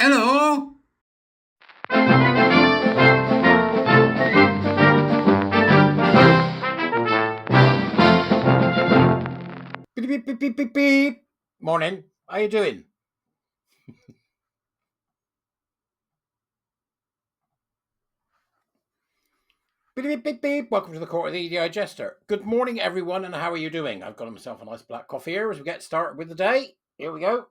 Hello. Beep, beep, beep, beep, beep, beep. Morning. How you doing? Beep, beep, beep, beep. Welcome to the court of the Edijester. Good morning, everyone, and how are you doing? I've got myself a nice black coffee here as we get started with the day. Here we go.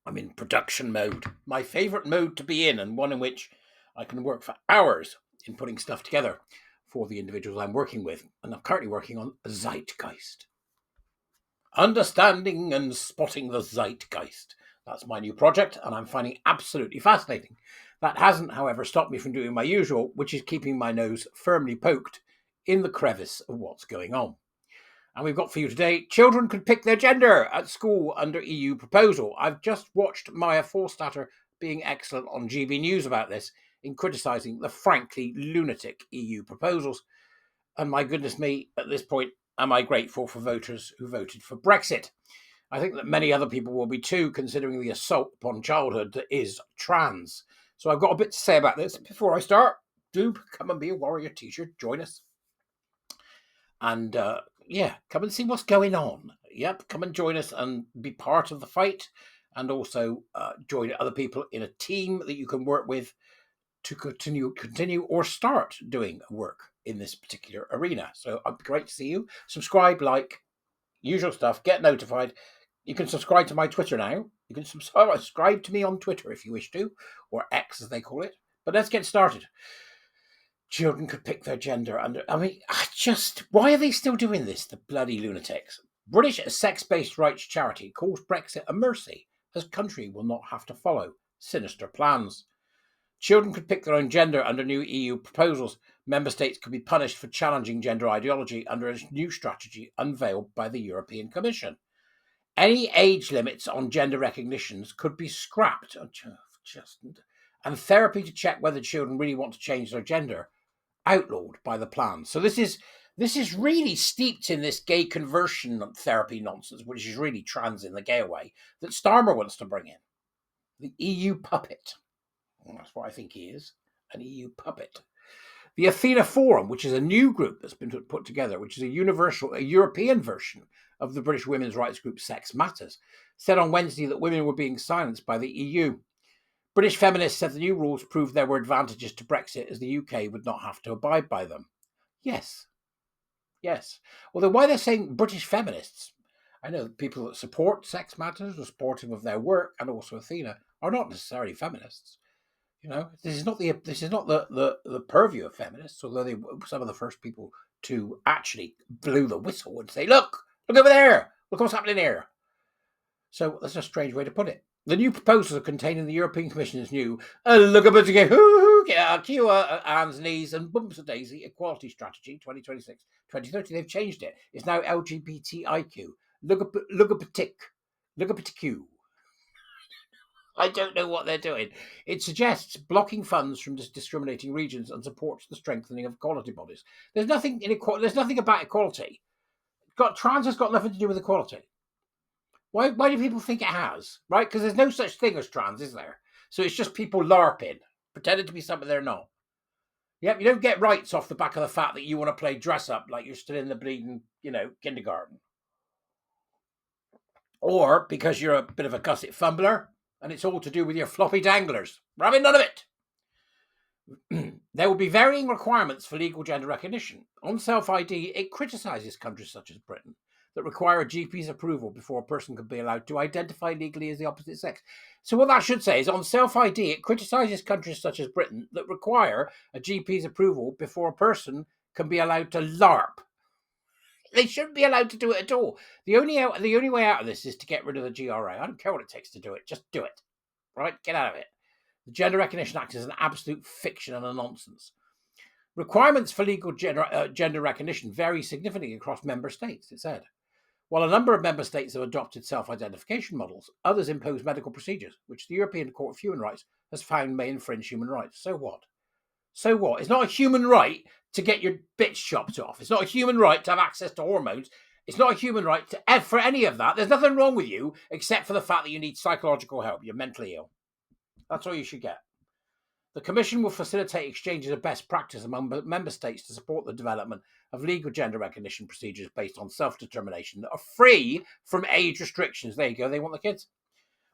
I'm in production mode. My favourite mode to be in, and one in which I can work for hours in putting stuff together for the individuals I'm working with. And I'm currently working on Zeitgeist. Understanding and spotting the zeitgeist. That's my new project, and I'm finding it absolutely fascinating. That hasn't, however, stopped me from doing my usual, which is keeping my nose firmly poked in the crevice of what's going on. And we've got for you today, children could pick their gender at school under EU proposal. I've just watched Maya Forstater being excellent on GB News about this in criticising the frankly lunatic EU proposals. And my goodness me, at this point, am I grateful for voters who voted for Brexit. I think that many other people will be too, considering the assault upon childhood that is trans. So I've got a bit to say about this. Before I start, do come and be a warrior t-shirt. Join us. And come and see what's going on. Yep, come and join us and be part of the fight. And also join other people in a team that you can work with to continue or start doing work in this particular arena. So it'd be great to see you. Subscribe, like, usual stuff, get notified. You can subscribe to my Twitter now. You can subscribe to me on Twitter if you wish to, or X as they call it. But let's get started. Children could pick their gender under. Why are they still doing this? The bloody lunatics. British sex-based rights charity calls Brexit a mercy, as country will not have to follow sinister plans. Children could pick their own gender under new EU proposals. Member states could be punished for challenging gender ideology under a new strategy unveiled by the European Commission. Any age limits on gender recognitions could be scrapped, and therapy to check whether children really want to change their gender outlawed by the plan. So this is really steeped in this gay conversion therapy nonsense, which is really trans in the gay way, that Starmer wants to bring in. The EU puppet. That's what I think he is, an EU puppet. The Athena Forum, which is a new group that's been put together, which is a European version of the British women's rights group Sex Matters, said on Wednesday that women were being silenced by the EU. British feminists said the new rules proved there were advantages to Brexit, as the UK would not have to abide by them. Yes. Although why they're saying British feminists? I know people that support Sex Matters, are supportive of their work, and also Athena, are not necessarily feminists. You know, this is not the purview of feminists, although they were some of the first people to actually blow the whistle and say, look over there, look what's happening here. So that's a strange way to put it. The new proposals are contained in the European Commission's new look up at hands, knees, and bumps of daisy equality strategy 2026-2030. They've changed it. It's now LGBTIQ. Look up at Q. I don't know what they're doing. It suggests blocking funds from discriminating regions and supports the strengthening of equality bodies. There's nothing about equality. Trans has got nothing to do with equality. Why do people think it has? Right? Because there's no such thing as trans, is there? So it's just people LARPing, pretending to be something they're not. Yep, you don't get rights off the back of the fact that you want to play dress up like you're still in the bleeding, kindergarten. Or because you're a bit of a gusset fumbler, and it's all to do with your floppy danglers. We're having none of it. There will be varying requirements for legal gender recognition. On self-ID, it criticises countries such as Britain that require a GP's approval before a person can be allowed to identify legally as the opposite sex. So what that should say is, on self-ID, it criticises countries such as Britain that require a GP's approval before a person can be allowed to LARP. They shouldn't be allowed to do it at all. The only way out of this is to get rid of the GRA. I don't care what it takes to do it. Just do it. Right? Get out of it. The Gender Recognition Act is an absolute fiction and a nonsense. Requirements for legal gender recognition vary significantly across member states, it said. While a number of member states have adopted self-identification models, others impose medical procedures, which the European Court of Human Rights has found may infringe human rights. So what? It's not a human right to get your bitch chopped off. It's not a human right to have access to hormones. It's not a human right for any of that. There's nothing wrong with you except for the fact that you need psychological help. You're mentally ill. That's all you should get. The Commission will facilitate exchanges of best practice among member states to support the development of legal gender recognition procedures based on self-determination that are free from age restrictions. There you go. They want the kids.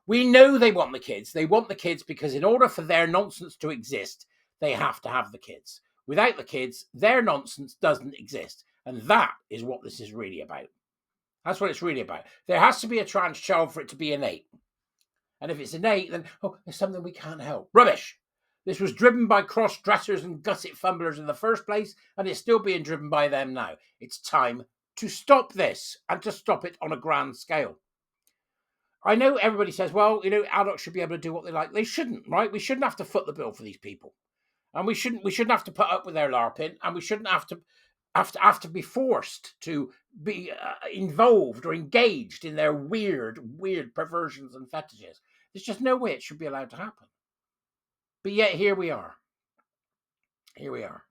We know they want the kids. They want the kids because in order for their nonsense to exist, they have to have the kids. Without the kids, their nonsense doesn't exist. And that is what this is really about. That's what it's really about. There has to be a trans child for it to be innate. And if it's innate, then, oh, there's something we can't help. Rubbish. This was driven by cross-dressers and gusset fumblers in the first place, and it's still being driven by them now. It's time to stop this, and to stop it on a grand scale. I know everybody says, well, adults should be able to do what they like. They shouldn't, right? We shouldn't have to foot the bill for these people. And we shouldn't have to put up with their LARPing, and we shouldn't have to be forced to be involved or engaged in their weird perversions and fetishes. There's just no way it should be allowed to happen. But yet here we are. Here we are.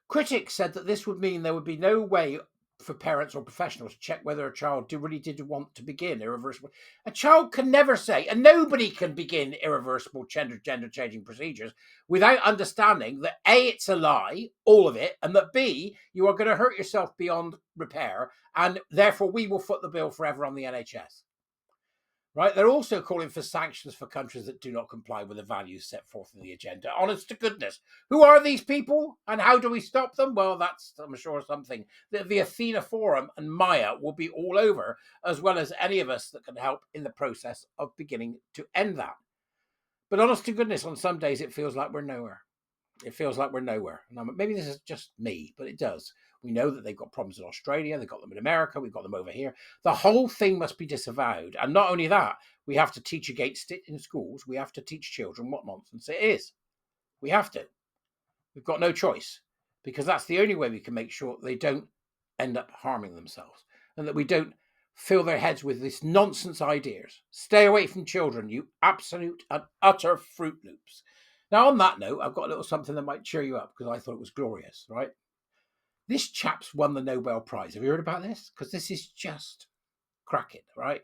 Critics said that this would mean there would be no way for parents or professionals to check whether a child really did want to begin irreversible. A child can never say, and nobody can begin irreversible gender changing procedures without understanding that A, it's a lie, all of it, and that B, you are going to hurt yourself beyond repair, and therefore we will foot the bill forever on the NHS. Right? They're also calling for sanctions for countries that do not comply with the values set forth in the agenda. Honest to goodness. Who are these people and how do we stop them? Well, that's, I'm sure, something that the Athena Forum and Maya will be all over, as well as any of us that can help in the process of beginning to end that. But honest to goodness, on some days it feels like we're nowhere. It feels like we're nowhere. Now, maybe this is just me, but it does. We know that they've got problems in Australia. They've got them in America. We've got them over here. The whole thing must be disavowed. And not only that, we have to teach against it in schools. We have to teach children what nonsense it is. We have to. We've got no choice, because that's the only way we can make sure they don't end up harming themselves and that we don't fill their heads with this nonsense ideas. Stay away from children, you absolute and utter Fruit Loops. Now, on that note, I've got a little something that might cheer you up because I thought it was glorious, right? This chap's won the Nobel Prize. Have you heard about this? Because this is just cracking, right?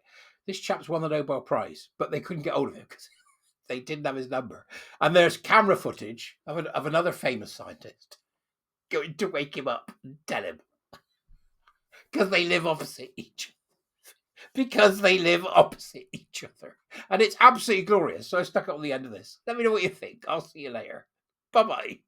This chap's won the Nobel Prize, but they couldn't get hold of him because they didn't have his number. And there's camera footage of another famous scientist going to wake him up and tell him. Because they live opposite each other. Because they live opposite each other. And it's absolutely glorious. So I stuck it on the end of this. Let me know what you think. I'll see you later. Bye-bye.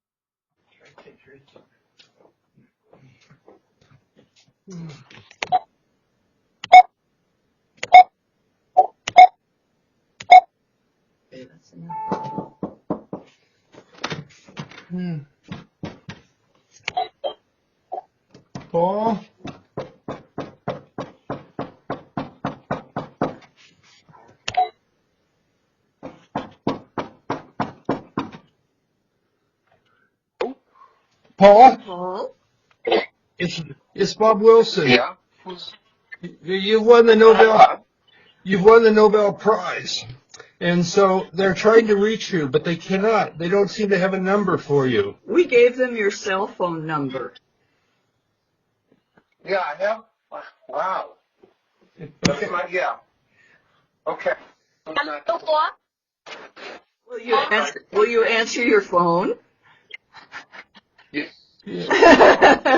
Okay, that's enough. Paul? Paul? Paul? It's Bob Wilson. Yeah. You've won the Nobel. You've won the Nobel Prize, and so they're trying to reach you, but they cannot. They don't seem to have a number for you. We gave them your cell phone number. Yeah, I have. Wow. That's right. Yeah. Okay. Will you answer your phone? Yes. Yeah.